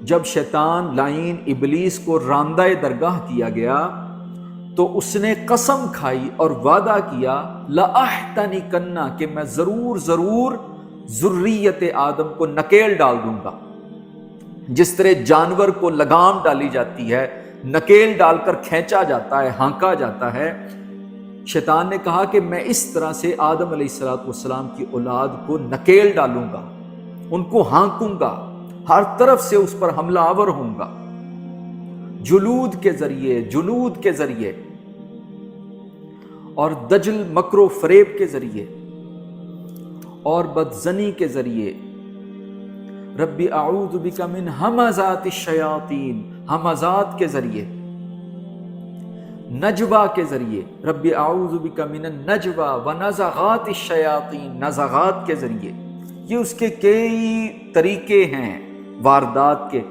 جب شیطان لعین ابلیس کو راندہ درگاہ کیا گیا تو اس نے قسم کھائی اور وعدہ کیا لَأَحْتَنِكَنَّ کہ میں ضرور ذریت آدم کو نکیل ڈال دوں گا۔ جس طرح جانور کو لگام ڈالی جاتی ہے، نکیل ڈال کر کھینچا جاتا ہے، ہانکا جاتا ہے، شیطان نے کہا کہ میں اس طرح سے آدم علیہ السلام کی اولاد کو نکیل ڈالوں گا، ان کو ہانکوں گا، ہر طرف سے اس پر حملہ آور ہوں گا، جنود کے ذریعے اور دجل مکر و فریب کے ذریعے اور بدزنی کے ذریعے۔ ربی اعوذ بک من ہمزات الشیاطین، ہمزات کے ذریعے، نجوہ کے ذریعے، ربی اعوذ بک من النجوہ ونزغات الشیاطین، نزغات کے ذریعے۔ یہ اس کے کئی طریقے ہیں واردات کے۔